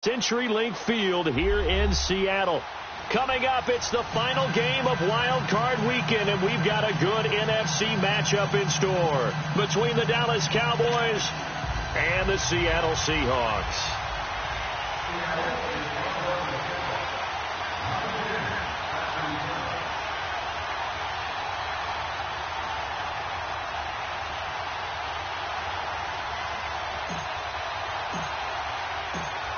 CenturyLink Field here in Seattle. Coming up, it's the final game of Wild Card Weekend, and we've got a good NFC matchup in store between the Dallas Cowboys and the Seattle Seahawks.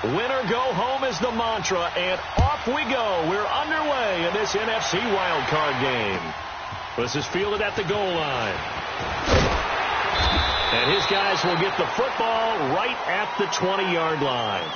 Winner go home is the mantra, and off we go. We're underway in this NFC wildcard game. This is fielded at the goal line. And his guys will get the football right at the 20-yard line.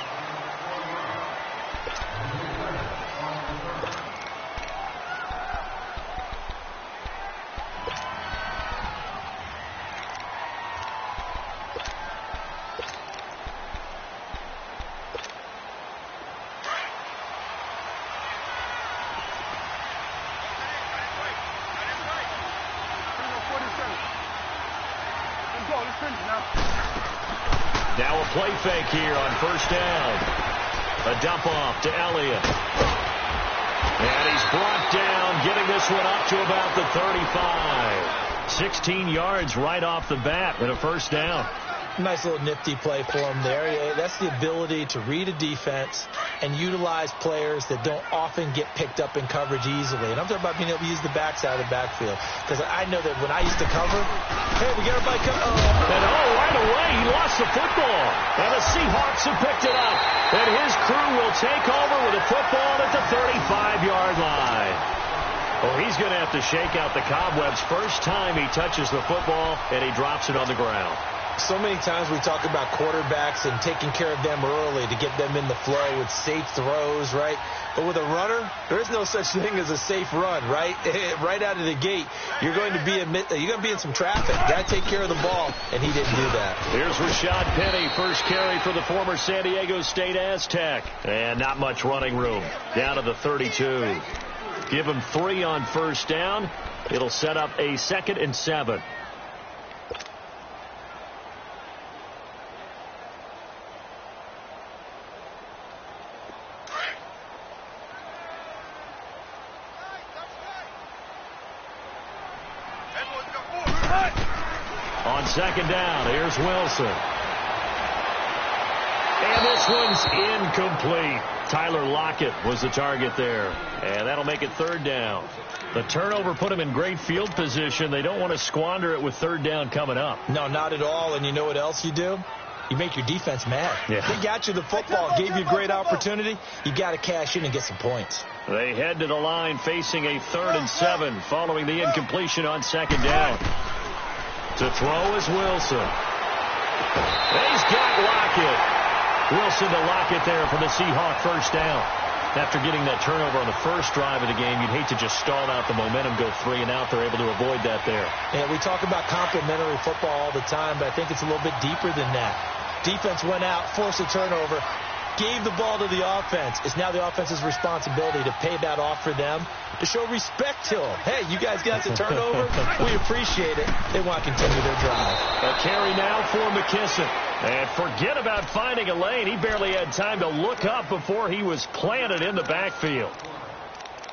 Now a play fake here on first down. A dump off to Elliott. And he's brought down, getting this one up to about the 35. 16 yards right off the bat and a first down. Nice little nifty play for him there. That's the ability to read a defense and utilize players that don't often get picked up in coverage easily. And I'm talking about being able to use the backside of the backfield. Because I know that when I used to cover, hey, we got everybody cover. And right away, he lost the football. And the Seahawks have picked it up. And his crew will take over with a football at the 35-yard line. Oh, he's going to have to shake out the cobwebs first time he touches the football, and he drops it on the ground. So many times we talk about quarterbacks and taking care of them early to get them in the flow with safe throws, right? But with a runner, there is no such thing as a safe run, right? Right out of the gate, you're going to be in some traffic. Got to take care of the ball, and he didn't do that. Here's Rashad Penny, first carry for the former San Diego State Aztec. And not much running room. Down to the 32. Give him 3 on first down. It'll set up a 2nd and 7. On 2nd down, here's Wilson. And this one's incomplete. Tyler Lockett was the target there. And that'll make it 3rd down. The turnover put him in great field position. They don't want to squander it with 3rd down coming up. No, not at all. And you know what else you do? You make your defense mad. Yeah. They got you the football, gave you a great opportunity. You got to cash in and get some points. They head to the line facing a 3rd and 7 following the incompletion on 2nd down. To throw is Wilson. He's got Lockett. Wilson to Lockett there for the Seahawk first down. After getting that turnover on the first drive of the game, you'd hate to just stall out the momentum, go 3 and out. They're able to avoid that there. Yeah, we talk about complementary football all the time, but I think it's a little bit deeper than that. Defense went out, forced a turnover, gave the ball to the offense. It's now the offense's responsibility to pay that off for them, to show respect to them. Hey, you guys got the turnover? We appreciate it. They want to continue their drive. A carry now for McKissick. And forget about finding a lane. He barely had time to look up before he was planted in the backfield.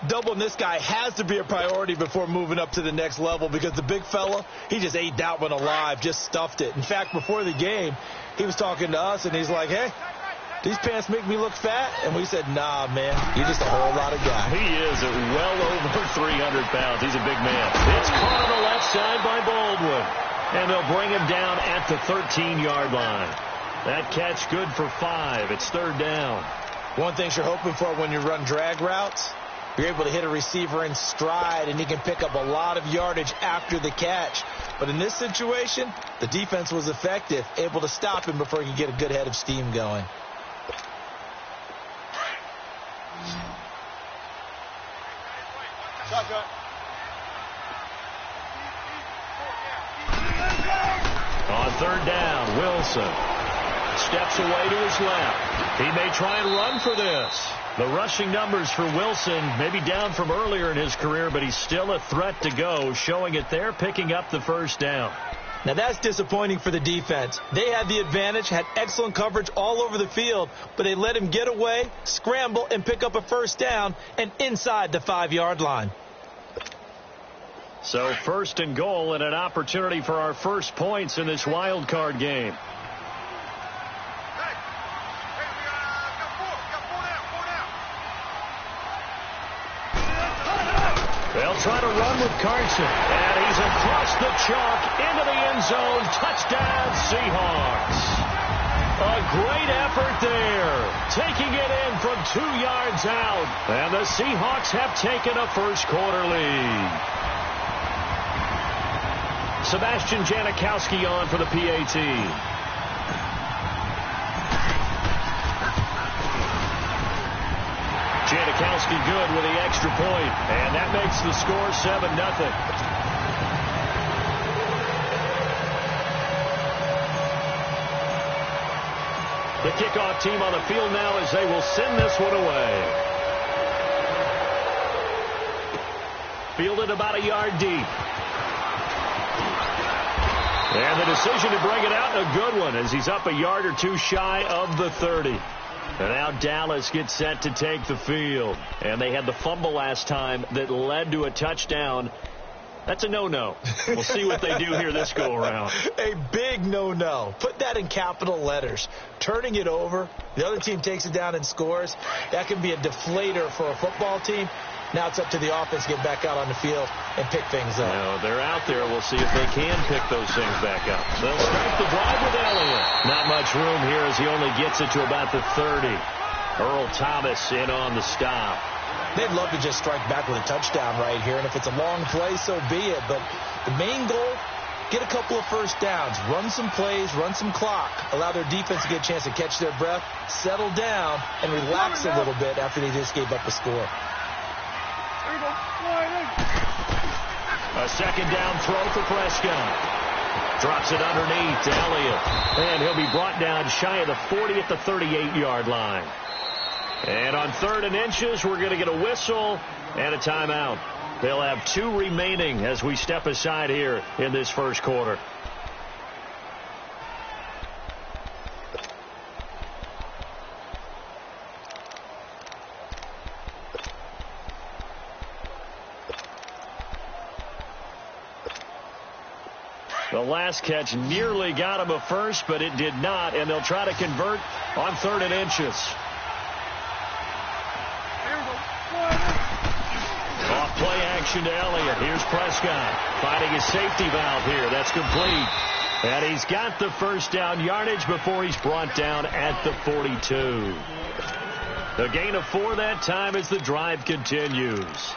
Doubling this guy has to be a priority before moving up to the next level, because the big fella, he just ate that one alive, just stuffed it. In fact, before the game, he was talking to us, and he's like, hey, these pants make me look fat? And we said, nah, man, you're just a whole lot of guy. He is at well over 300 pounds. He's a big man. It's caught on the left side by Baldwin. And they'll bring him down at the 13-yard line. That catch good for 5. It's 3rd down. One thing you're hoping for when you run drag routes, you're able to hit a receiver in stride, and he can pick up a lot of yardage after the catch. But in this situation, the defense was effective, able to stop him before he could get a good head of steam going. On 3rd down, Wilson steps away to his left. He may try and run for this. The rushing numbers for Wilson may be down from earlier in his career, but he's still a threat to go, showing it there, picking up the first down. Now that's disappointing for the defense. They had the advantage, had excellent coverage all over the field, but they let him get away, scramble, and pick up a first down and inside the 5-yard line. So 1st and goal and an opportunity for our first points in this wild card game. They'll try to run with Carson, and he's across the chalk into the end zone. Touchdown, Seahawks. A great effort there, taking it in from 2 yards out. And the Seahawks have taken a first-quarter lead. Sebastian Janikowski on for the PAT. Janikowski good with the extra point, and that makes the score 7-0. The kickoff team on the field now as they will send this one away. Fielded about a yard deep. And the decision to bring it out, a good one, as he's up a yard or two shy of the 30. And now Dallas gets set to take the field. And they had the fumble last time that led to a touchdown. That's a no-no. We'll see what they do here this go-around. A big no-no. Put that in capital letters. Turning it over, the other team takes it down and scores. That can be a deflator for a football team. Now it's up to the offense to get back out on the field and pick things up. No, they're out there. We'll see if they can pick those things back up. They'll start the drive with Elliott. Not much room here as he only gets it to about the 30. Earl Thomas in on the stop. They'd love to just strike back with a touchdown right here, and if it's a long play, so be it. But the main goal, get a couple of first downs, run some plays, run some clock, allow their defense to get a chance to catch their breath, settle down, and relax a little bit after they just gave up a score. A second down throw for Prescott. Drops it underneath to Elliott. And he'll be brought down shy of the 40 at the 38-yard line. And on 3rd and inches, we're going to get a whistle and a timeout. They'll have 2 remaining as we step aside here in this first quarter. The last catch nearly got him a first, but it did not, and they'll try to convert on 3rd and inches. Off play action to Elliott. Here's Prescott finding his safety valve here. That's complete. And he's got the first down yardage before he's brought down at the 42. The gain of 4 that time as the drive continues.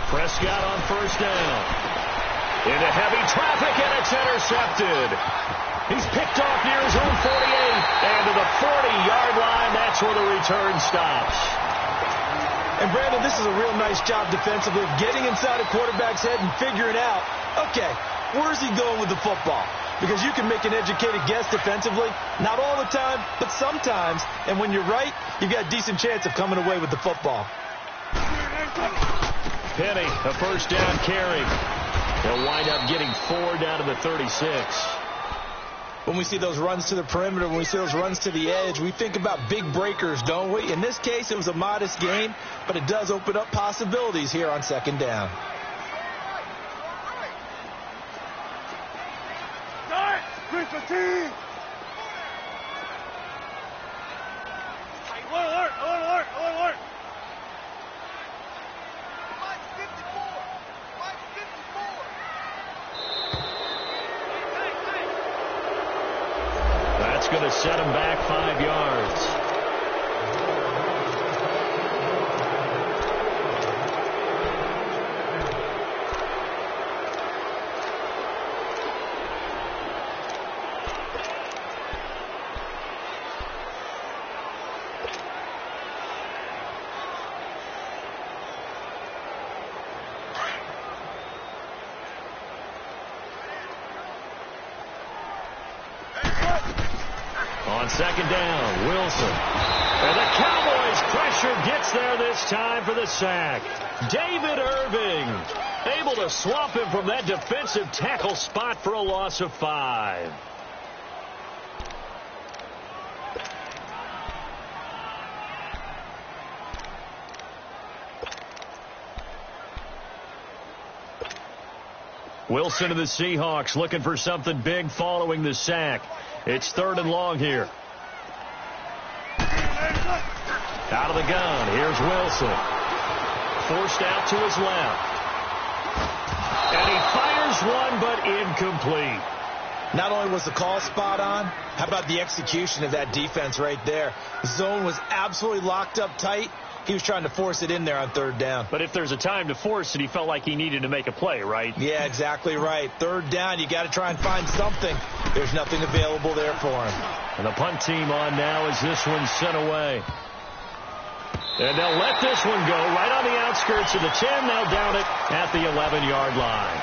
Prescott on first down. Into heavy traffic, and it's intercepted. He's picked off near his own 48. And to the 40-yard line, that's where the return stops. And, Brandon, this is a real nice job defensively of getting inside a quarterback's head and figuring out, okay, where's he going with the football? Because you can make an educated guess defensively. Not all the time, but sometimes. And when you're right, you've got a decent chance of coming away with the football. Penny, a first down carry. They'll wind up getting 4 down to the 36. When we see those runs to the perimeter, when we see those runs to the edge, we think about big breakers, don't we? In this case, it was a modest gain, but it does open up possibilities here on 2nd down. That's going to set him back 5 yards. On second down, Wilson. And the Cowboys' pressure gets there this time for the sack. David Irving able to swamp him from that defensive tackle spot for a loss of 5. Wilson and the Seahawks looking for something big following the sack. It's 3rd and long here. Out of the gun, here's Wilson. Forced out to his left. And he fires one, but incomplete. Not only was the call spot on, how about the execution of that defense right there? The zone was absolutely locked up tight. He was trying to force it in there on 3rd down. But if there's a time to force it, he felt like he needed to make a play, right? Yeah, exactly right. 3rd down, you got to try and find something. There's nothing available there for him. And the punt team on now as this one's sent away. And they'll let this one go right on the outskirts of the 10. They'll down it at the 11-yard line.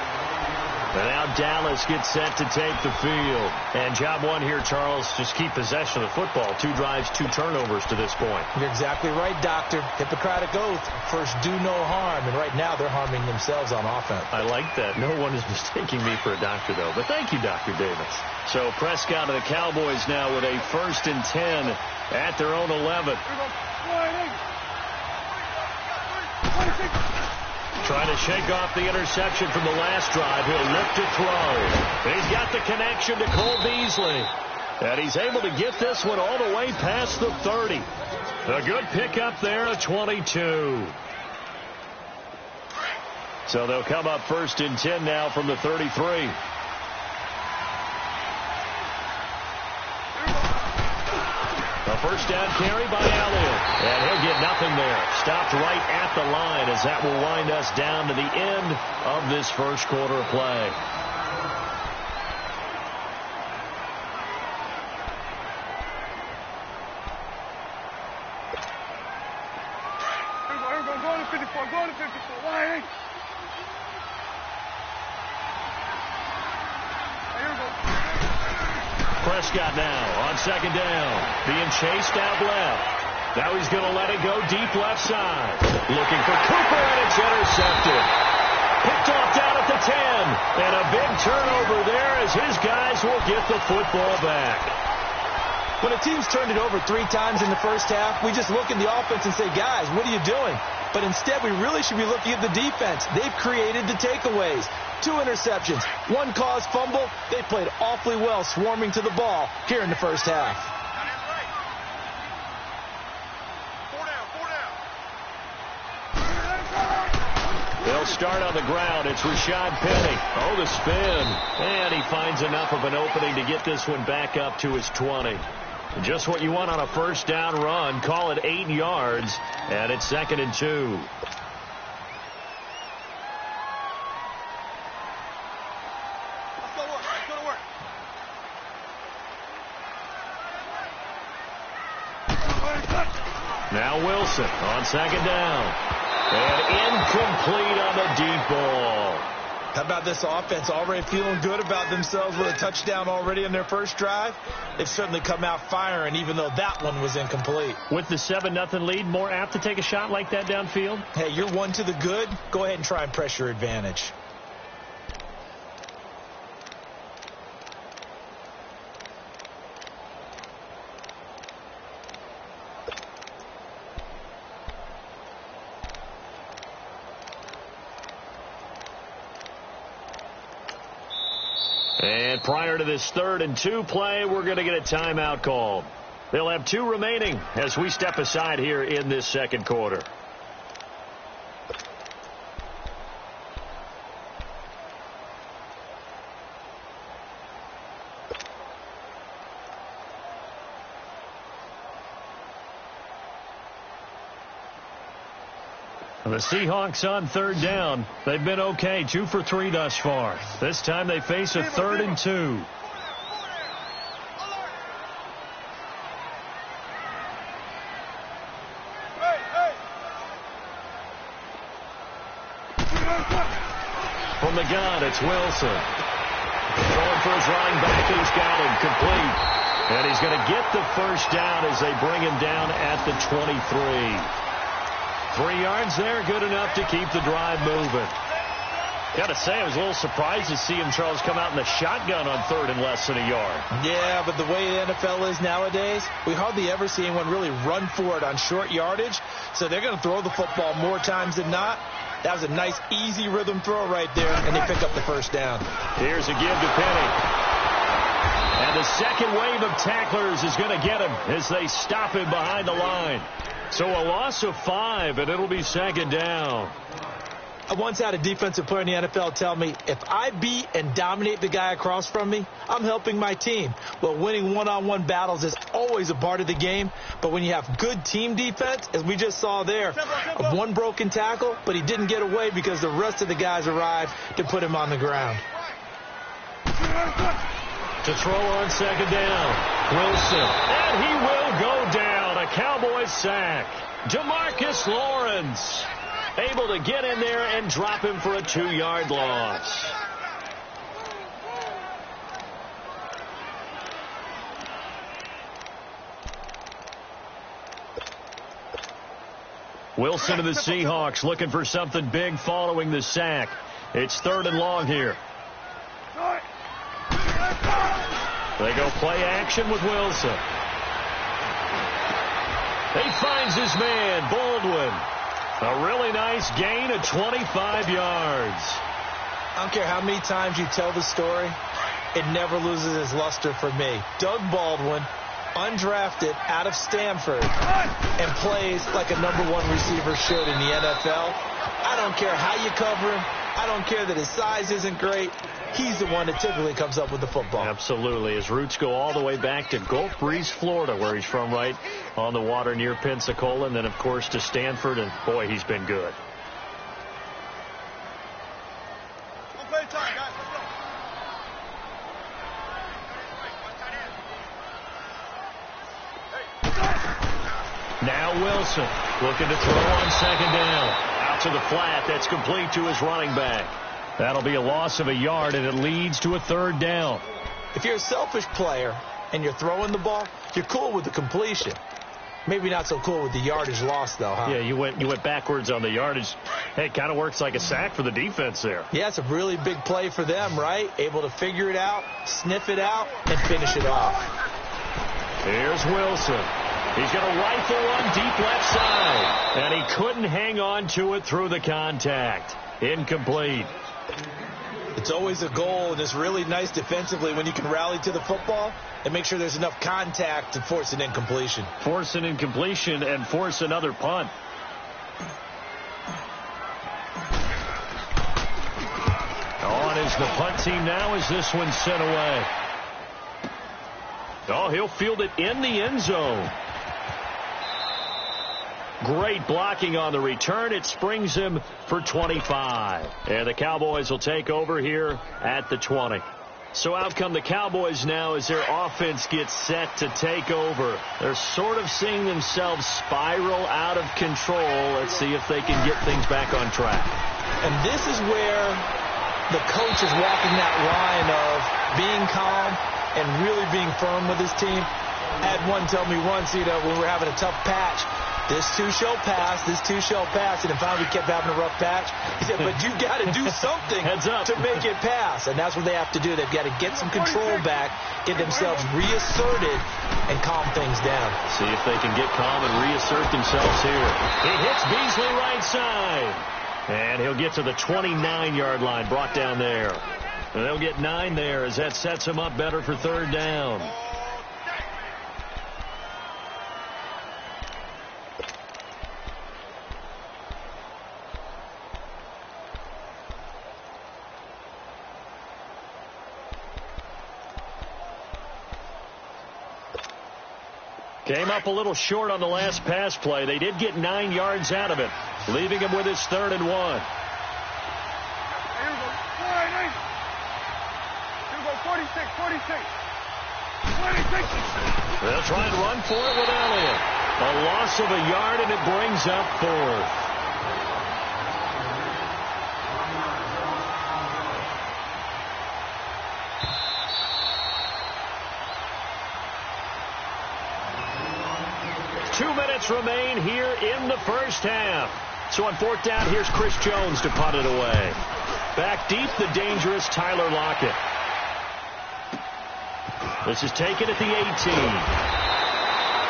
And now Dallas gets set to take the field. And job one here, Charles, just keep possession of the football. 2 drives, 2 turnovers to this point. You're exactly right, Doctor. Hippocratic oath. First, do no harm. And right now, they're harming themselves on offense. I like that. No one is mistaking me for a doctor, though. But thank you, Dr. Davis. So Prescott and the Cowboys now with a 1st and 10 at their own 11. Trying to shake off the interception from the last drive. He'll look to throw. He's got the connection to Cole Beasley. And he's able to get this one all the way past the 30. A good pickup there, a 22. So they'll come up 1st and 10 now from the 33. A first down carry by Elliott. And he'll get nothing there. Stopped right at the line as that will wind us down to the end of this first quarter of play. Go to 54. Go to 54. Line. Prescott now on second down. Being chased out left. Now he's going to let it go deep left side. Looking for Cooper, and it's intercepted. Picked off down at the 10. And a big turnover there as his guys will get the football back. When a team's turned it over 3 times in the first half, we just look at the offense and say, guys, what are you doing? But instead, we really should be looking at the defense. They've created the takeaways. 2 interceptions, 1 caused fumble. They played awfully well swarming to the ball here in the first half. They'll start on the ground. It's Rashad Penny. Oh, the spin. And he finds enough of an opening to get this one back up to his 20. Just what you want on a first down run. Call it 8 yards. And it's 2nd and 2. Now Wilson on second down. And incomplete on the deep ball. How about this offense already feeling good about themselves with a touchdown already in their first drive? They've certainly come out firing, even though that one was incomplete. With the 7-0 lead, more apt to take a shot like that downfield? Hey, you're 1 to the good. Go ahead and try and pressure advantage. And prior to this 3rd and 2 play, we're going to get a timeout called. They'll have 2 remaining as we step aside here in this second quarter. The Seahawks on 3rd down. They've been okay, 2 for 3 thus far. This time they face a 3rd and 2. From the gun, it's Wilson. Throwing for his running back, he's got him complete. And he's going to get the first down as they bring him down at the 23. 3 yards there, good enough to keep the drive moving. Got to say, I was a little surprised to see him, Charles, come out in the shotgun on 3rd and less than a yard. Yeah, but the way the NFL is nowadays, we hardly ever see anyone really run for it on short yardage. So they're going to throw the football more times than not. That was a nice, easy rhythm throw right there, and they pick up the first down. Here's a give to Penny. And the second wave of tacklers is going to get him as they stop him behind the line. So a loss of 5, and it'll be 2nd down. I once had a defensive player in the NFL tell me, if I beat and dominate the guy across from me, I'm helping my team. Well, winning one-on-one battles is always a part of the game, but when you have good team defense, as we just saw there, one broken tackle, but he didn't get away because the rest of the guys arrived to put him on the ground. To throw on 2nd down, Wilson, and he will go down. A Cowboys sack. DeMarcus Lawrence able to get in there and drop him for a 2-yard loss. Wilson and the Seahawks looking for something big following the sack. It's 3rd and long here. They go play action with Wilson. He finds his man, Baldwin. A really nice gain of 25 yards. I don't care how many times you tell the story, it never loses its luster for me. Doug Baldwin, undrafted out of Stanford, and plays like a #1 receiver should in the NFL. I don't care how you cover him. I don't care that his size isn't great. He's the one that typically comes up with the football. Absolutely. His roots go all the way back to Gulf Breeze, Florida, where he's from, right on the water near Pensacola, and then, of course, to Stanford, and, boy, he's been good. Now Wilson looking to throw on 2nd down. Out to the flat. That's complete to his running back. That'll be a loss of a yard, and it leads to a 3rd down. If you're a selfish player and you're throwing the ball, you're cool with the completion. Maybe not so cool with the yardage loss, though, huh? Yeah, you went backwards on the yardage. Hey, it kind of works like a sack for the defense there. Yeah, it's a really big play for them, right? Able to figure it out, sniff it out, and finish it off. Here's Wilson. He's going to rifle one deep left side, and he couldn't hang on to it through the contact. Incomplete. It's always a goal, and it's really nice defensively when you can rally to the football and make sure there's enough contact to force an incompletion. Force an incompletion and force another punt. On is the punt team now as this one's sent away. Oh, he'll field it in the end zone. Great blocking on the return. It springs him for 25. And the Cowboys will take over here at the 20. So out come the Cowboys now as their offense gets set to take over. They're sort of seeing themselves spiral out of control. Let's see if they can get things back on track. And this is where the coach is walking that line of being calm and really being firm with his team. I had one tell me once, when we were having a tough patch, this too shall pass, this too shall pass, and then finally we kept having a rough patch. He said, but you got to do something to make it pass, and that's what they have to do. They've got to get some control back, get themselves reasserted, and calm things down. See if they can get calm and reassert themselves here. He hits Beasley right side, and he'll get to the 29-yard line, brought down there. And they'll get 9 there as that sets him up better for 3rd down. Came up a little short on the last pass play. They did get 9 yards out of it, leaving him with his 3rd and 1. Here we go, 46, 46. 46. They'll try and run for it with Elliott. A loss of a yard, and it brings up 4th. 2 minutes remain here in the first half. So on fourth down, here's Chris Jones to punt it away. Back deep, the dangerous Tyler Lockett. This is taken at the 18.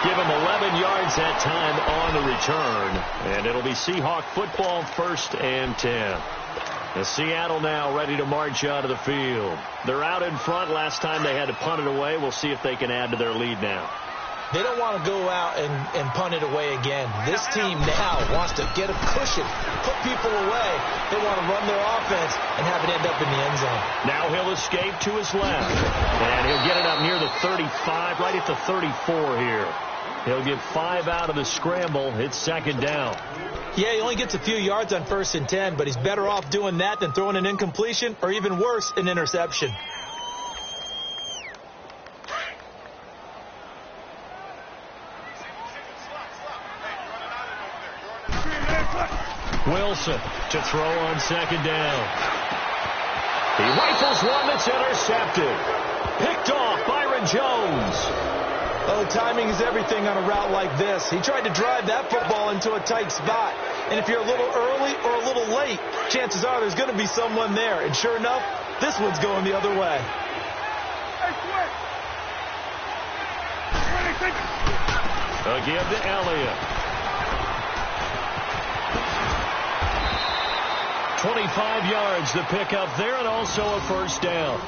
Give him 11 yards that time on the return. And it'll be Seahawk football, 1st and 10. And Seattle now ready to march out of the field. They're out in front. Last time they had to punt it away. We'll see if they can add to their lead now. They don't want to go out and punt it away again. This team now wants to get a cushion, put people away. They want to run their offense and have it end up in the end zone. Now he'll escape to his left. And he'll get it up near the 35, right at the 34 here. He'll get 5 out of the scramble. It's 2nd down. Yeah, he only gets a few yards on 1st and 10, but he's better off doing that than throwing an incompletion or even worse, an interception. Wilson to throw on 2nd down. He rifles one that's intercepted. Picked off Byron Jones. Oh, timing is everything on a route like this. He tried to drive that football into a tight spot. And if you're a little early or a little late, chances are there's going to be someone there. And sure enough, this one's going the other way. Again to Elliott. 25 yards to pick up there, and also a 1st down.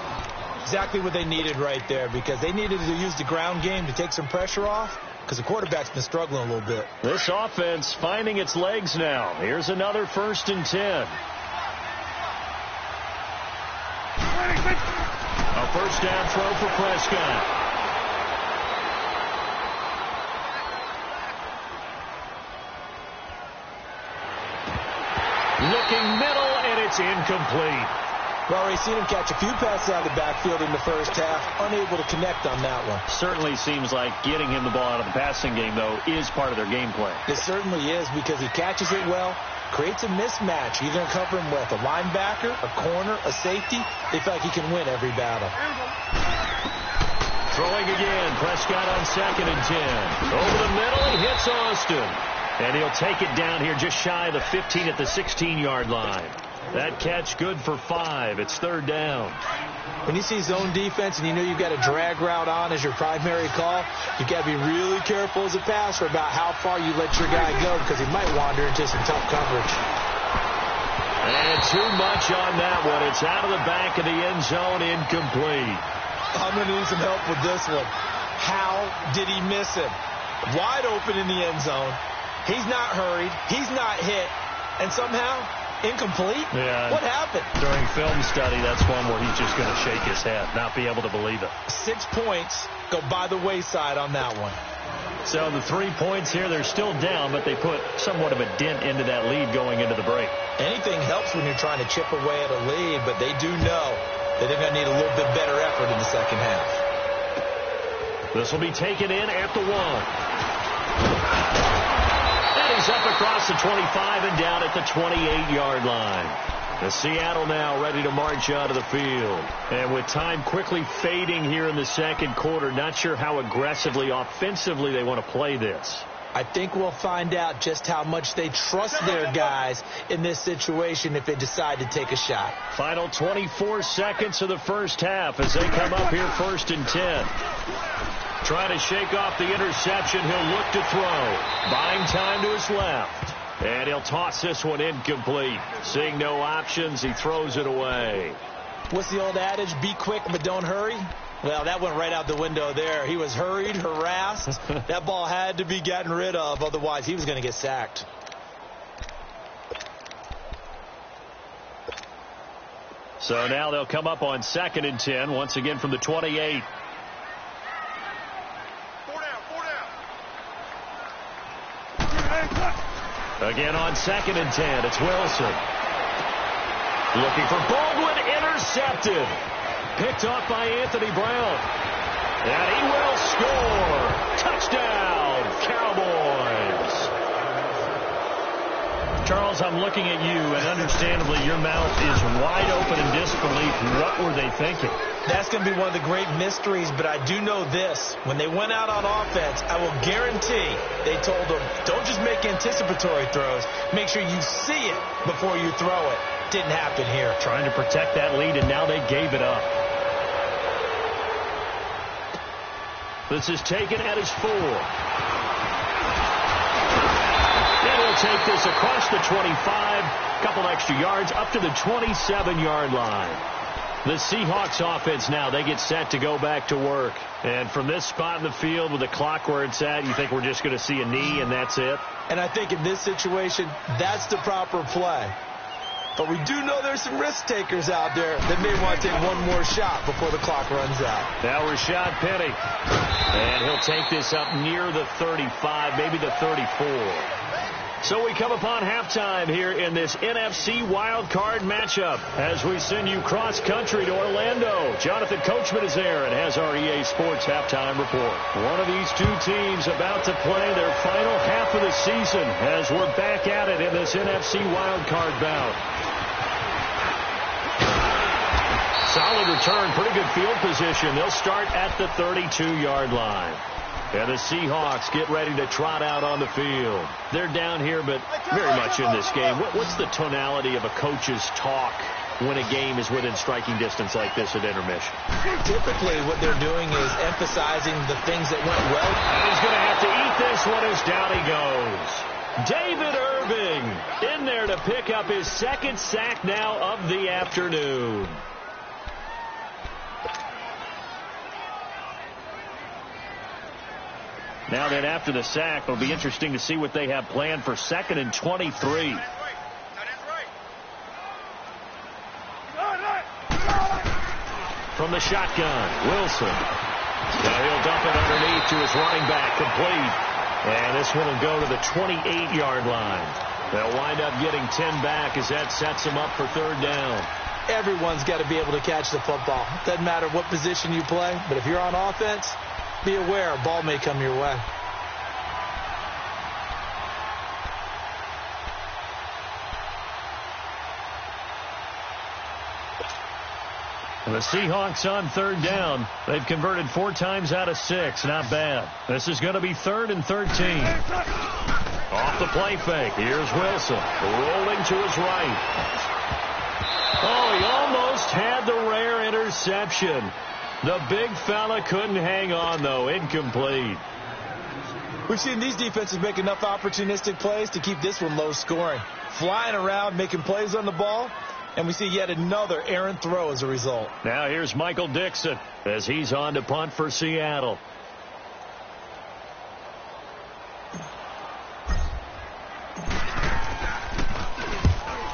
Exactly what they needed right there, because they needed to use the ground game to take some pressure off, because the quarterback's been struggling a little bit. This offense finding its legs now. Here's another 1st and 10. A 1st down throw for Prescott. Looking middle, and it's incomplete. Well, already seen him catch a few passes out of the backfield in the first half, unable to connect on that one. Certainly seems like getting him the ball out of the passing game, though, is part of their game plan. It certainly is, because he catches it well, creates a mismatch. You're going to cover him with a linebacker, a corner, a safety. They feel like he can win every battle. Throwing again, Prescott on 2nd and 10. Over the middle, he hits Austin. And he'll take it down here just shy of the 15 at the 16-yard line. That catch good for 5. It's 3rd down. When you see zone defense and you know you've got a drag route on as your primary call, you've got to be really careful as a passer about how far you let your guy go, because he might wander into some tough coverage. And too much on that one. It's out of the back of the end zone, incomplete. I'm going to need some help with this one. How did he miss him? Wide open in the end zone. He's not hurried. He's not hit. And somehow, incomplete? Yeah. What happened? During film study, that's one where he's just going to shake his head, not be able to believe it. 6 points go by the wayside on that one. So the 3 points here, they're still down, but they put somewhat of a dent into that lead going into the break. Anything helps when you're trying to chip away at a lead, but they do know that they're going to need a little bit better effort in the second half. This will be taken in at the 1. He's up across the 25 and down at the 28-yard line. The Seattle now ready to march out of the field. And with time quickly fading here in the second quarter, not sure how aggressively, offensively they want to play this. I think we'll find out just how much they trust their guys in this situation if they decide to take a shot. Final 24 seconds of the first half as they come up here 1st and 10. Trying to shake off the interception. He'll look to throw. Buying time to his left. And he'll toss this one incomplete. Seeing no options, he throws it away. What's the old adage? Be quick, but don't hurry. Well, that went right out the window there. He was hurried, harassed. That ball had to be gotten rid of. Otherwise, he was going to get sacked. So now they'll come up on 2nd and 10. Once again from the 28. Again on 2nd and 10, it's Wilson. Looking for Baldwin, intercepted. Picked off by Anthony Brown. And he will score. Touchdown, Cowboys. Charles, I'm looking at you, and understandably your mouth is wide open in disbelief. What were they thinking? That's going to be one of the great mysteries, but I do know this. When they went out on offense, I will guarantee they told them, don't just make anticipatory throws. Make sure you see it before you throw it. Didn't happen here. Trying to protect that lead, and now they gave it up. This is taken at his 4. And he'll take this across the 25. Couple extra yards up to the 27-yard line. The Seahawks offense now, they get set to go back to work. And from this spot in the field with the clock where it's at, you think we're just going to see a knee and that's it? And I think in this situation, that's the proper play. But we do know there's some risk takers out there that may want to take one more shot before the clock runs out. Now Rashad Penny. And he'll take this up near the 35, maybe the 34. So we come upon halftime here in this NFC wildcard matchup as we send you cross-country to Orlando. Jonathan Coachman is there and has our EA Sports halftime report. One of these two teams about to play their final half of the season as we're back at it in this NFC wildcard bout. Solid return, pretty good field position. They'll start at the 32-yard line. And the Seahawks get ready to trot out on the field. They're down here, but very much in this game. What's the tonality of a coach's talk when a game is within striking distance like this at intermission? Typically, what they're doing is emphasizing the things that went well. And he's going to have to eat this one as down he goes. David Irving in there to pick up his second sack now of the afternoon. Now then, after the sack, it'll be interesting to see what they have planned for 2nd and 23. From the shotgun, Wilson. Now he'll dump it underneath to his running back, complete. And this one will go to the 28-yard line. They'll wind up getting 10 back as that sets them up for 3rd down. Everyone's got to be able to catch the football. Doesn't matter what position you play, but if you're on offense, be aware, a ball may come your way. The Seahawks on 3rd down. They've converted 4 times out of 6. Not bad. This is going to be 3rd and 13. Off the play fake. Here's Wilson. Rolling to his right. Oh, he almost had the rare interception. The big fella couldn't hang on, though. Incomplete. We've seen these defenses make enough opportunistic plays to keep this one low scoring. Flying around, making plays on the ball, and we see yet another errant throw as a result. Now here's Michael Dixon as he's on to punt for Seattle.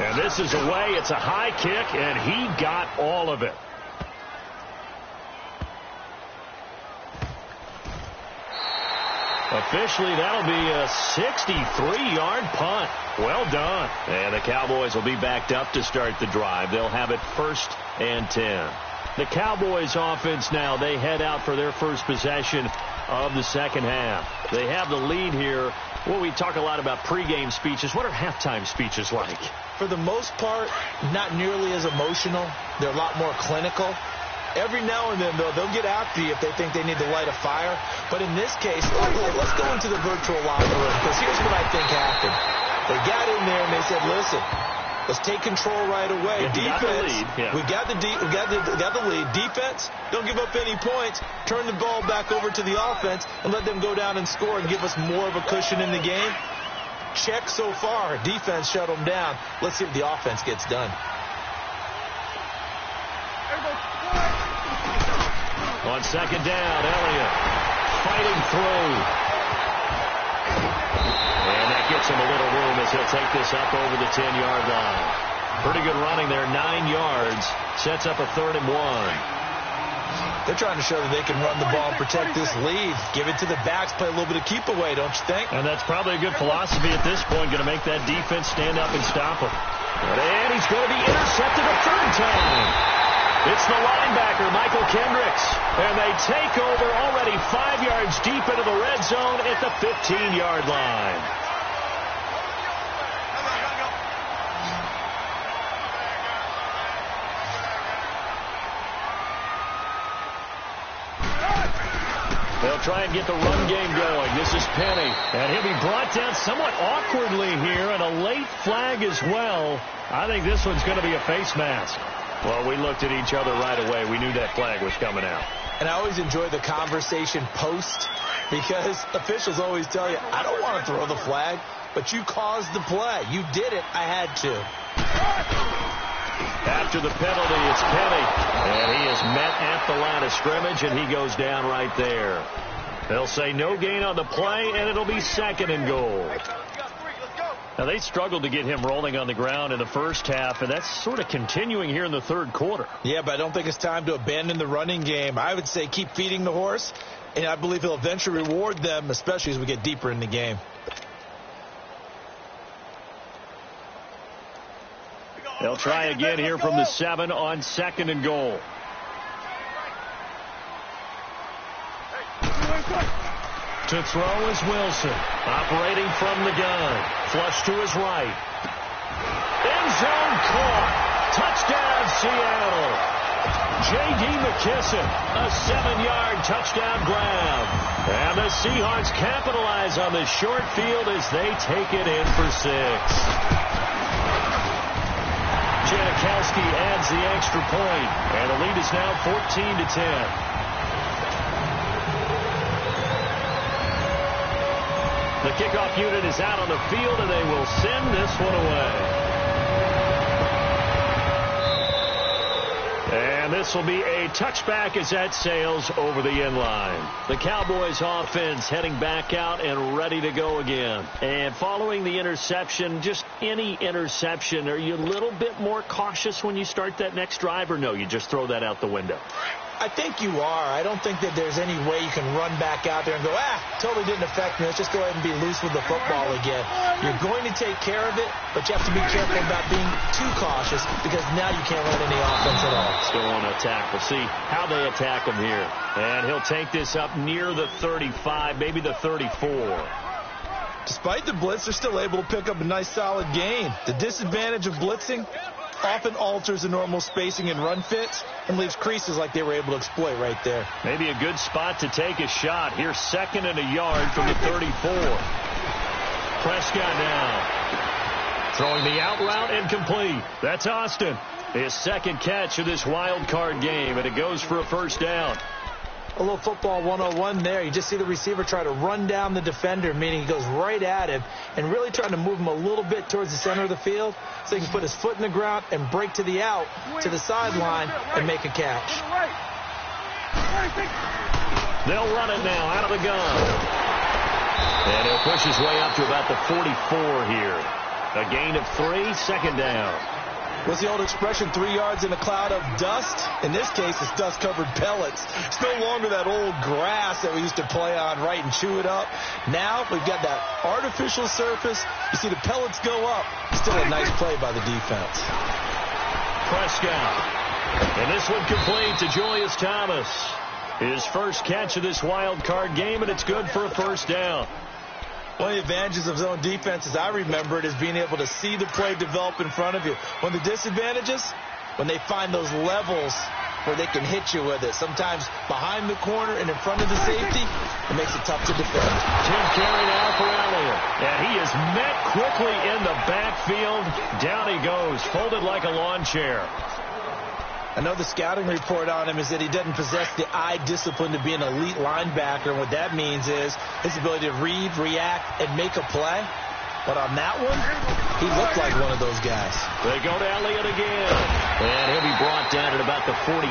And this is away. It's a high kick, and he got all of it. Officially, that'll be a 63-yard punt. Well done. And the Cowboys will be backed up to start the drive. They'll have it 1st and 10. The Cowboys offense now, they head out for their first possession of the second half. They have the lead here. Well, we talk a lot about pregame speeches. What are halftime speeches like? For the most part, not nearly as emotional. They're a lot more clinical. Every now and then, though, they'll get after you if they think they need to light a fire. But in this case, let's go into the virtual locker room, because here's what I think happened. They got in there and they said, listen, let's take control right away. Yeah, defense, we got the lead. We got the lead. Defense, don't give up any points. Turn the ball back over to the offense and let them go down and score and give us more of a cushion in the game. Check so far. Defense shut them down. Let's see if the offense gets done. On 2nd down, Elliott fighting through. And that gets him a little room as he'll take this up over the 10-yard line. Pretty good running there, 9 yards. Sets up a 3rd and 1. They're trying to show that they can run the ball and protect this lead. Give it to the backs, play a little bit of keep away, don't you think? And that's probably a good philosophy at this point, going to make that defense stand up and stop him. And he's going to be intercepted a 3rd time. It's the linebacker, Michael Kendricks. And they take over already 5 yards deep into the red zone at the 15-yard line. They'll try and get the run game going. This is Penny. And he'll be brought down somewhat awkwardly here, and a late flag as well. I think this one's going to be a face mask. Well, we looked at each other right away. We knew that flag was coming out. And I always enjoy the conversation post, because officials always tell you, I don't want to throw the flag, but you caused the play. You did it. I had to. After the penalty, it's Penny. And he is met at the line of scrimmage, and he goes down right there. They'll say no gain on the play, and it'll be 2nd and goal. Now, they struggled to get him rolling on the ground in the first half, and that's sort of continuing here in the third quarter. Yeah, but I don't think it's time to abandon the running game. I would say keep feeding the horse, and I believe he'll eventually reward them, especially as we get deeper in the game. They'll try again here from the 7 on 2nd and goal. To throw is Wilson. Operating from the gun. Flush to his right. End zone caught. Touchdown, Seattle. J.D. McKissick, a 7-yard touchdown grab. And the Seahawks capitalize on the short field as they take it in for 6. Janikowski adds the extra point, and the lead is now 14-10. The kickoff unit is out on the field, and they will send this one away. And this will be a touchback as that sails over the end line. The Cowboys offense heading back out and ready to go again. And following the interception, just any interception, are you a little bit more cautious when you start that next drive, or no, you just throw that out the window? I think you are. I don't think that there's any way you can run back out there and go, totally didn't affect me. Let's just go ahead and be loose with the football again. You're going to take care of it, but you have to be careful about being too cautious, because now you can't run any offense at all. Still on attack. We'll see how they attack him here. And he'll take this up near the 35, maybe the 34. Despite the blitz, they're still able to pick up a nice solid gain. The disadvantage of blitzing often alters the normal spacing and run fits and leaves creases like they were able to exploit right there. Maybe a good spot to take a shot. Here's 2nd and a yard from the 34. Prescott now. Throwing the out route, incomplete. That's Austin. His 2nd catch of this wild card game, and it goes for a 1st down. A little football 101 there. You just see the receiver try to run down the defender, meaning he goes right at him and really trying to move him a little bit towards the center of the field so he can put his foot in the ground and break to the out, to the sideline, and make a catch. They'll run it now out of the gun. And he'll push his way up to about the 44 here. A gain of 3, 2nd down. What's the old expression, 3 yards in a cloud of dust? In this case, it's dust-covered pellets. It's no longer that old grass that we used to play on, right, and chew it up. Now we've got that artificial surface. You see the pellets go up. Still a nice play by the defense. Prescott. And this one complete to Julius Thomas. His 1st catch of this wild card game, and it's good for a 1st down. One of the advantages of zone defense, as I remember it, is being able to see the play develop in front of you. One of the disadvantages, when they find those levels where they can hit you with it. Sometimes behind the corner and in front of the safety, it makes it tough to defend. Tim Carey now for Elliott. And he is met quickly in the backfield. Down he goes, folded like a lawn chair. I know the scouting report on him is that he doesn't possess the eye discipline to be an elite linebacker. And what that means is his ability to read, react, and make a play. But on that one, he looked like one of those guys. They go to Elliott again. And he'll be brought down at about the 42.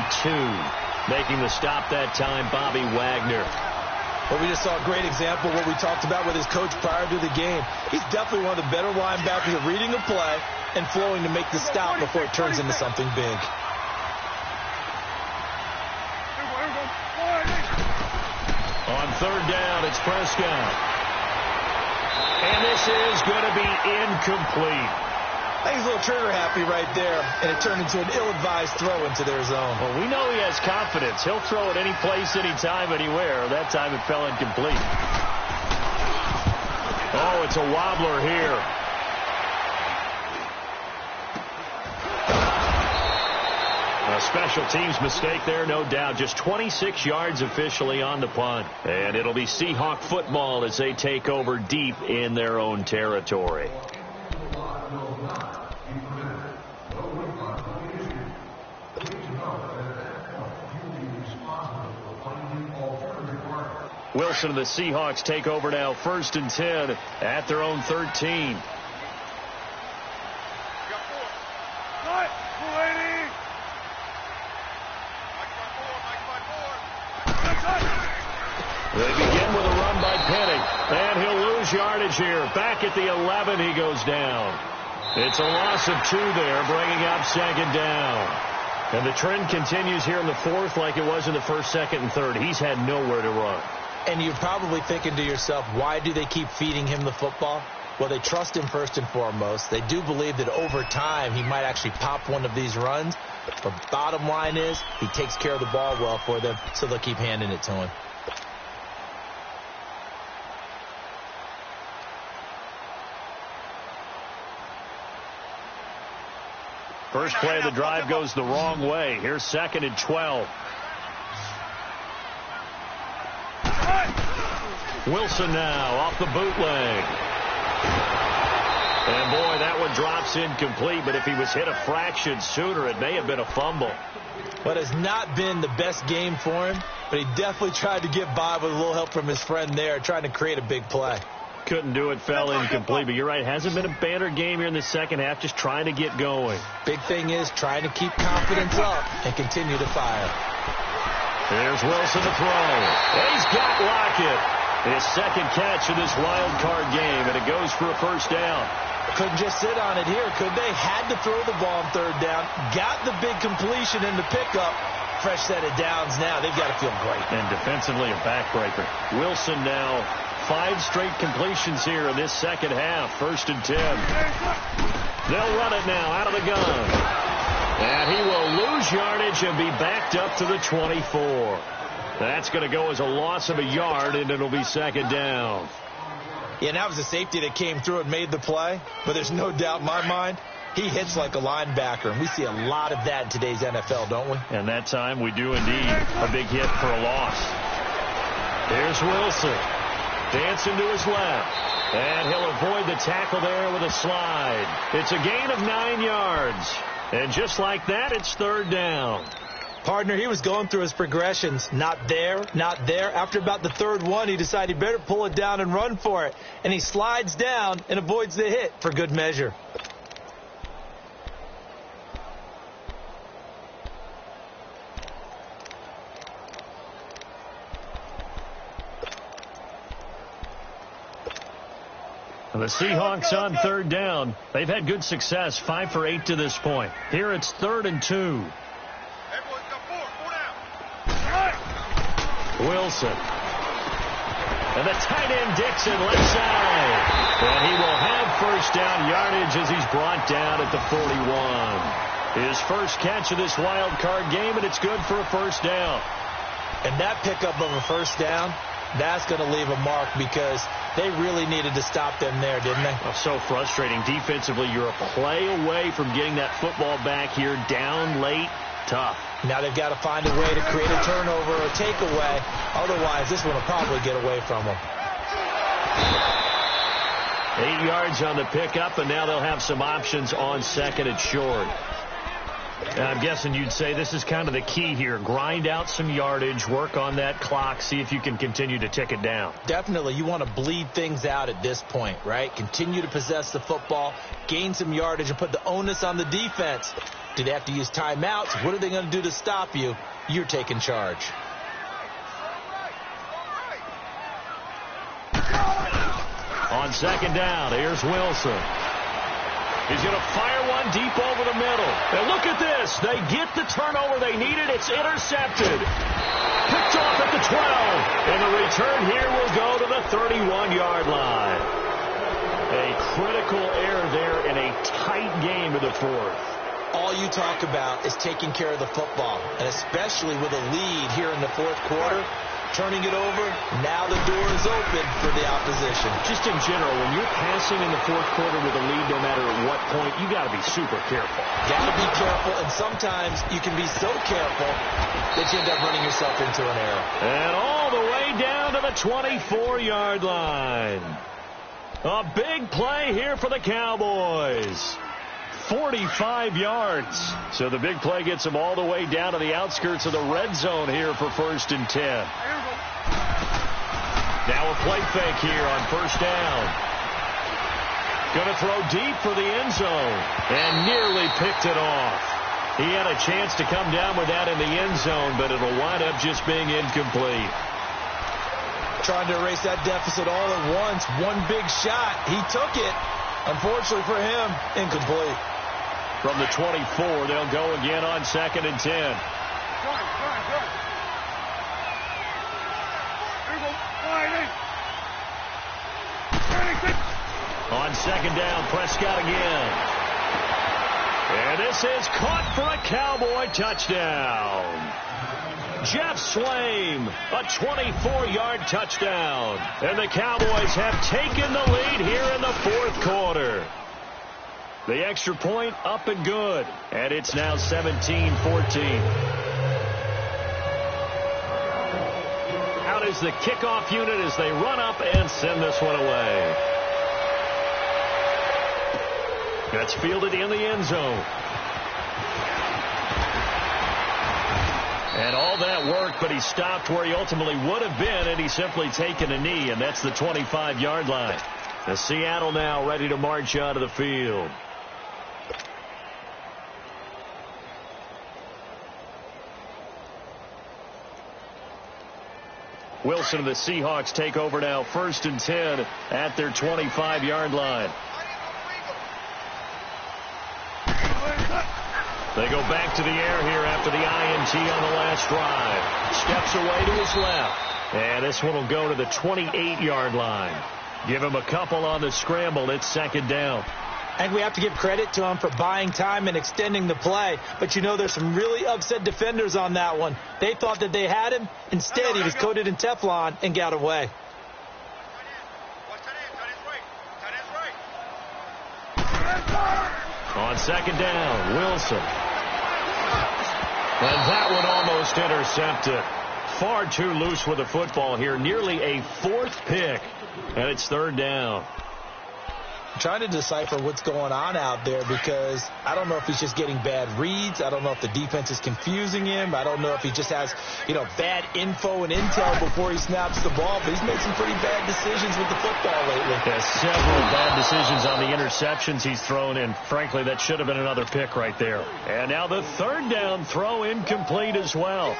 Making the stop that time, Bobby Wagner. But we just saw a great example of what we talked about with his coach prior to the game. He's definitely one of the better linebackers at reading a play and flowing to make the stop before it turns into something big. On 3rd down, it's Prescott. And this is going to be incomplete. I think he's a little trigger happy right there, and it turned into an ill-advised throw into their zone. Well, we know he has confidence. He'll throw it any place, anytime, anywhere. That time it fell incomplete. Oh, it's a wobbler here. A special teams mistake there, no doubt. Just 26 yards officially on the punt. And it'll be Seahawk football as they take over deep in their own territory. Wilson and the Seahawks take over now, 1st and 10 at their own 13. They begin with a run by Penning, and he'll lose yardage here. Back at the 11, he goes down. It's a loss of 2 there, bringing up 2nd down. And the trend continues here in the 4th like it was in the 1st, 2nd, and 3rd. He's had nowhere to run. And you're probably thinking to yourself, why do they keep feeding him the football? Well, they trust him first and foremost. They do believe that over time he might actually pop one of these runs. But bottom line is he takes care of the ball well for them, so they'll keep handing it to him. First play of the drive goes the wrong way. Here's 2nd and 12. Wilson now off the bootleg. And boy, that one drops incomplete, but if he was hit a fraction sooner, it may have been a fumble. But it's not been the best game for him, but he definitely tried to get by with a little help from his friend there, trying to create a big play. Couldn't do it, fell incomplete, but you're right, hasn't been a banner game here in the second half, just trying to get going. Big thing is trying to keep confidence up and continue to fire. Here's Wilson to throw. He's got Lockett. His 2nd catch of this wild card game, and it goes for a 1st down. Couldn't just sit on it here, could they? Had to throw the ball on 3rd down. Got the big completion in the pickup. Fresh set of downs now. They've got to feel great. And defensively a backbreaker. Wilson now 5 straight completions here in this second half. 1st and 10. They'll run it now out of the gun. And he will lose yardage and be backed up to the 24. That's going to go as a loss of a yard, and it'll be 2nd down. Yeah, and that was a safety that came through and made the play. But there's no doubt in my mind, he hits like a linebacker. And we see a lot of that in today's NFL, don't we? And that time we do indeed. A big hit for a loss. Here's Wilson. Dancing to his left. And he'll avoid the tackle there with a slide. It's a gain of 9 yards. And just like that, it's 3rd down. Partner, he was going through his progressions. Not there, not there. After about the 3rd one, he decided he better pull it down and run for it. And he slides down and avoids the hit for good measure. The Seahawks on 3rd down. They've had good success, 5 for 8 to this point. Here it's 3rd and 2. Wilson. And the tight end Dixon left side. And he will have 1st down yardage as he's brought down at the 41. His first catch of this wild card game, and it's good for a 1st down. And that pickup of a 1st down, that's going to leave a mark because they really needed to stop them there, didn't they? Oh, so frustrating. Defensively, you're a play away from getting that football back here, down late. Tough. Now they've got to find a way to create a turnover or a takeaway. Otherwise, this one will probably get away from them. 8 yards on the pickup, and now they'll have some options on 2nd and short. And I'm guessing you'd say this is kind of the key here. Grind out some yardage, work on that clock, see if you can continue to tick it down. Definitely. You want to bleed things out at this point, right? Continue to possess the football, gain some yardage, and put the onus on the defense. Do they have to use timeouts? What are they going to do to stop you? You're taking charge. On 2nd down, here's Wilson. He's going to fire one deep over the middle. And look at this. They get the turnover they needed. It's intercepted. Picked off at the 12. And the return here will go to the 31-yard line. A critical error there in a tight game of the 4th. All you talk about is taking care of the football, and especially with a lead here in the 4th quarter, turning it over. Now the door is open for the opposition. Just in general, when you're passing in the fourth quarter with a lead, no matter at what point, you got to be super careful. Got to be careful, and sometimes you can be so careful that you end up running yourself into an error. And all the way down to the 24-yard line. A big play here for the Cowboys. 45 yards. So the big play gets them all the way down to the outskirts of the red zone here for 1st and 10. Now a play fake here on 1st down. Going to throw deep for the end zone. And nearly picked it off. He had a chance to come down with that in the end zone, but it'll wind up just being incomplete. Trying to erase that deficit all at once. One big shot. He took it. Unfortunately for him, incomplete. From the 24, they'll go again on 2nd and 10. On 2nd down, Prescott again. And this is caught for a Cowboy touchdown. Jeff Swaim, a 24-yard touchdown. And the Cowboys have taken the lead here in the fourth quarter. The extra point up and good. And it's now 17-14. Out is the kickoff unit as they run up and send this one away. That's fielded in the end zone. And all that work, but he stopped where he ultimately would have been, and he's simply taken a knee, and that's the 25-yard line. The Seattle now ready to march out of the field. Wilson and the Seahawks take over now, 1st and 10 at their 25-yard line. They go back to the air here after the INT on the last drive. Steps away to his left. And this one will go to the 28-yard line. Give him a couple on the scramble. It's 2nd down. And we have to give credit to him for buying time and extending the play. But, you know, there's some really upset defenders on that one. They thought that they had him. Instead, he was coated in Teflon and got away. On 2nd down, Wilson. And that one almost intercepted. Far too loose with the football here. Nearly a 4th pick. And it's 3rd down. I'm trying to decipher what's going on out there because I don't know if he's just getting bad reads. I don't know if the defense is confusing him. I don't know if he just has, bad info and intel before he snaps the ball. But he's made some pretty bad decisions with the football lately. Yeah, several bad decisions on the interceptions he's thrown in. Frankly, that should have been another pick right there. And now the 3rd down throw incomplete as well.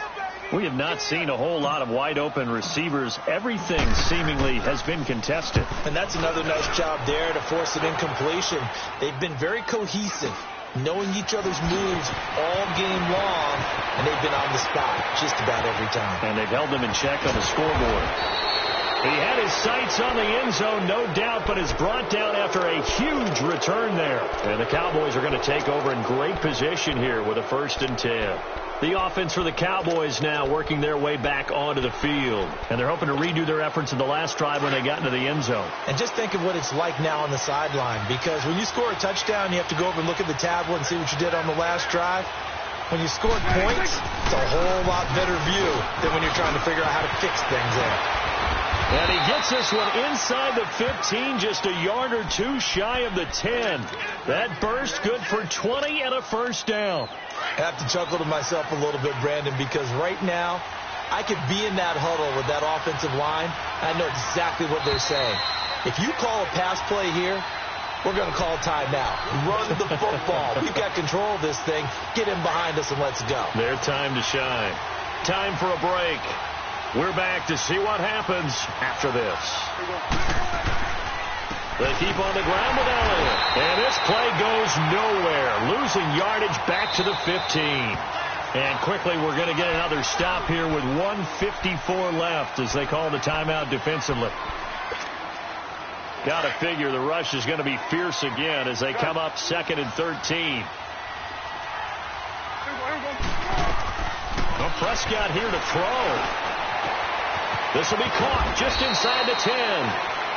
We have not seen a whole lot of wide-open receivers. Everything seemingly has been contested. And that's another nice job there to force an incompletion. They've been very cohesive, knowing each other's moves all game long, and they've been on the spot just about every time. And they've held them in check on the scoreboard. He had his sights on the end zone, no doubt, but is brought down after a huge return there. And the Cowboys are going to take over in great position here with a 1st and 10. The offense for the Cowboys now working their way back onto the field. And they're hoping to redo their efforts in the last drive when they got into the end zone. And just think of what it's like now on the sideline. Because when you score a touchdown, you have to go over and look at the tablet and see what you did on the last drive. When you scored points, it's a whole lot better view than when you're trying to figure out how to fix things there. And he gets this one inside the 15, just a yard or two shy of the 10. That burst good for 20 and a 1st down. I have to chuckle to myself a little bit, Brandon, because right now I could be in that huddle with that offensive line, and I know exactly what they're saying. If you call a pass play here, we're going to call timeout. Run the football. We've got control of this thing. Get him behind us and let's go. Their time to shine. Time for a break. We're back to see what happens after this. They keep on the ground with Elliott. And this play goes nowhere. Losing yardage back to the 15. And quickly we're going to get another stop here with 1:54 left as they call the timeout defensively. Got to figure the rush is going to be fierce again as they come up 2nd and 13. Well, Prescott here to throw. This will be caught just inside the 10.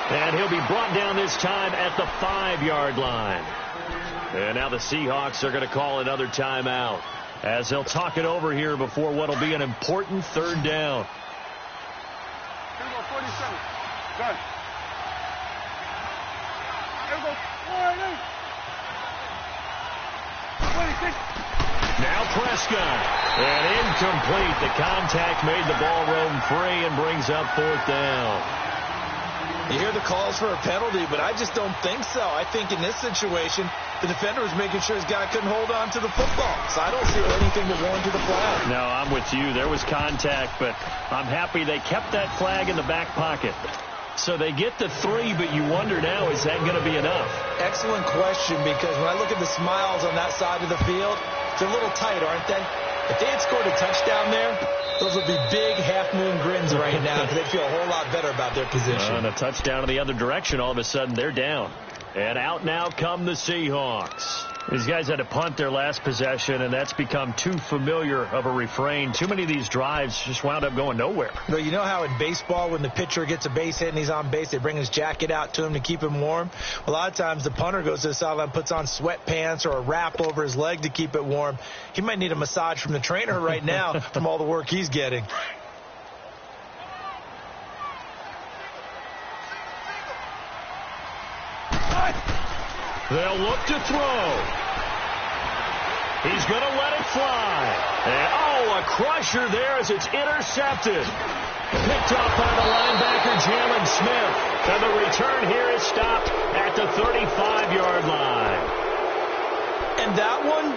And he'll be brought down this time at the 5-yard line. And now the Seahawks are going to call another timeout as they'll talk it over here before what will be an important third down. 47. Done. There goes 26. Now Prescott. And incomplete. The contact made the ball roam free and brings up fourth down. You hear the calls for a penalty, but I just don't think so. I think in this situation, the defender was making sure his guy couldn't hold on to the football. So I don't see anything to warrant to the flag. No, I'm with you. There was contact, but I'm happy they kept that flag in the back pocket. So they get the 3, but you wonder now, is that going to be enough? Excellent question, because when I look at the smiles on that side of the field, they're a little tight, aren't they? If they had scored a touchdown there, those would be big half-moon grins right now because they'd feel a whole lot better about their position. And a touchdown in the other direction, all of a sudden they're down. And out now come the Seahawks. These guys had to punt their last possession, and that's become too familiar of a refrain. Too many of these drives just wound up going nowhere. Well, you know how in baseball when the pitcher gets a base hit and he's on base, they bring his jacket out to him to keep him warm? A lot of times the punter goes to the sideline, puts on sweatpants or a wrap over his leg to keep it warm. He might need a massage from the trainer right now from all the work he's getting. They'll look to throw. He's going to let it fly. And, a crusher there as it's intercepted. Picked off by the linebacker, Jalen Smith. And the return here is stopped at the 35-yard line. And that one,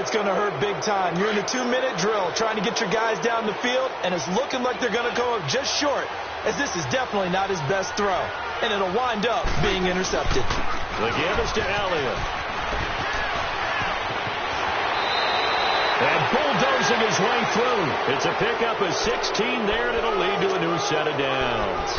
it's going to hurt big time. You're in a 2-minute drill trying to get your guys down the field, and it's looking like they're going to go up just short, as this is definitely not his best throw. And it'll wind up being intercepted. The give is to Elliott. And bulldozing his way through. It's a pickup of 16 there, and it'll lead to a new set of downs.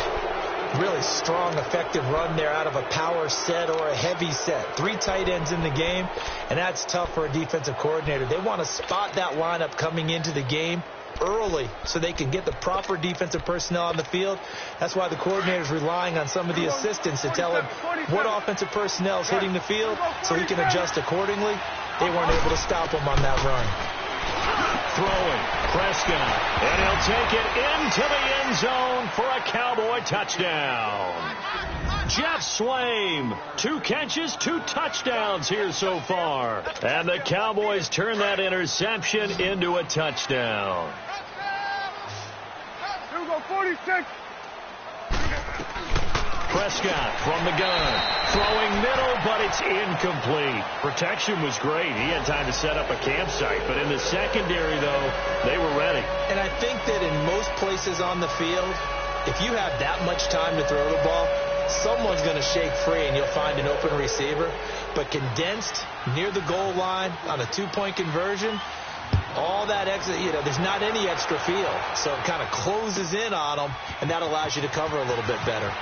Really strong, effective run there out of a power set or a heavy set. 3 tight ends in the game, and that's tough for a defensive coordinator. They want to spot that lineup coming into the game early so they can get the proper defensive personnel on the field. That's why the coordinator is relying on some of the assistants to tell him what offensive personnel is hitting the field so he can adjust accordingly. They weren't able to stop him on that run. Throwing, Prescott, and he'll take it into the end zone for a Cowboy touchdown. Jeff Swaim, 2 catches, 2 touchdowns here so far. And the Cowboys turn that interception into a touchdown. Here we go, 46. Prescott from the gun, throwing middle, but it's incomplete. Protection was great. He had time to set up a campsite, but in the secondary, though, they were ready. And I think that in most places on the field, if you have that much time to throw the ball, someone's going to shake free and you'll find an open receiver. But condensed near the goal line on a 2-point conversion, all that extra, there's not any extra field. So it kind of closes in on them, and that allows you to cover a little bit better.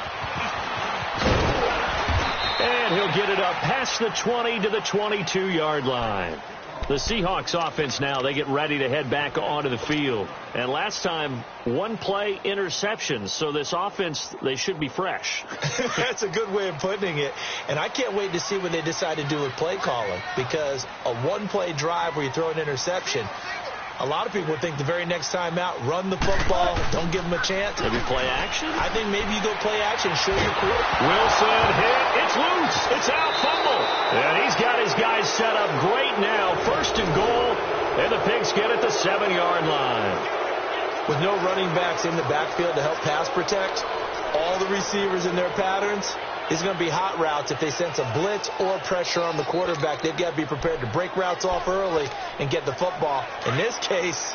And he'll get it up past the 20 to the 22-yard line. The Seahawks offense now, they get ready to head back onto the field. And last time, 1-play interceptions. So this offense, they should be fresh. That's a good way of putting it. And I can't wait to see what they decide to do with play calling. Because a 1-play drive where you throw an interception, a lot of people would think the very next time out, run the football, don't give them a chance. Maybe play action? I think maybe you go play action, show your quit. Wilson hit. It's loose. It's out, fumble. And he's got his guys set up great now. 1st and goal. And the Pigs get at the 7-yard line. With no running backs in the backfield to help pass protect, all the receivers in their patterns, it's going to be hot routes. If they sense a blitz or pressure on the quarterback, they've got to be prepared to break routes off early and get the football. In this case,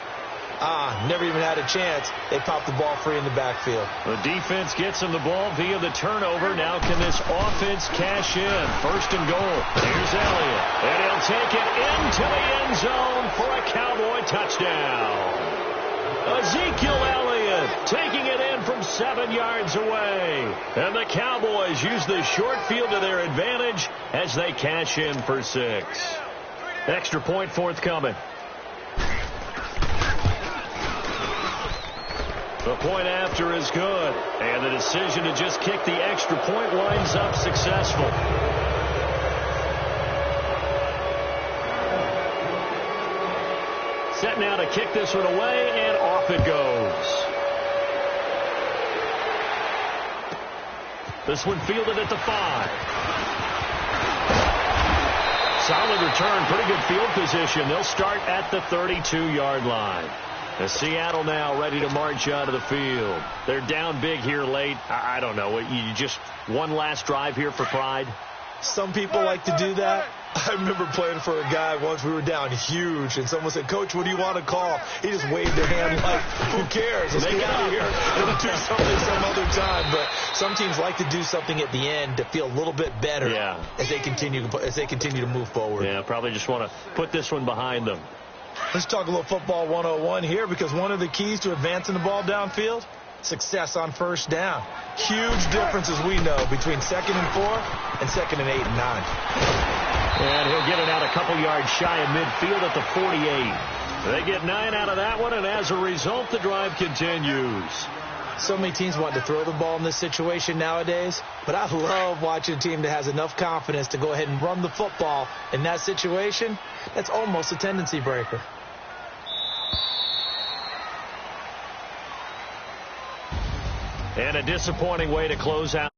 never even had a chance. They popped the ball free in the backfield. The defense gets him the ball via the turnover. Now can this offense cash in? 1st and goal. Here's Elliott. And he'll take it into the end zone for a Cowboy touchdown. Ezekiel Elliott taking it in from 7 yards away. And the Cowboys use the short field to their advantage as they cash in for 6. Extra point forthcoming. The point after is good. And the decision to just kick the extra point winds up successful. Set now to kick this one away, and off it goes. This one fielded at the 5. Solid return, pretty good field position. They'll start at the 32-yard line. As Seattle now ready to march out of the field. They're down big here late. I don't know. You just one last drive here for pride? Some people like to do that. I remember playing for a guy once. We were down huge, and someone said, "Coach, what do you want to call?" He just waved a hand like, "Who cares? Let's get out of here and do something some other time." But some teams like to do something at the end to feel a little bit better as they continue to move forward. Yeah, probably just want to put this one behind them. Let's talk a little football 101 here, because one of the keys to advancing the ball downfield, success on first down. Huge difference, as we know, between 2nd and 4 and 2nd and 8 and 9. And he'll get it out a couple yards shy of midfield at the 48. They get 9 out of that one, and as a result, the drive continues. So many teams want to throw the ball in this situation nowadays, but I love watching a team that has enough confidence to go ahead and run the football in that situation. That's almost a tendency breaker. And a disappointing way to close out.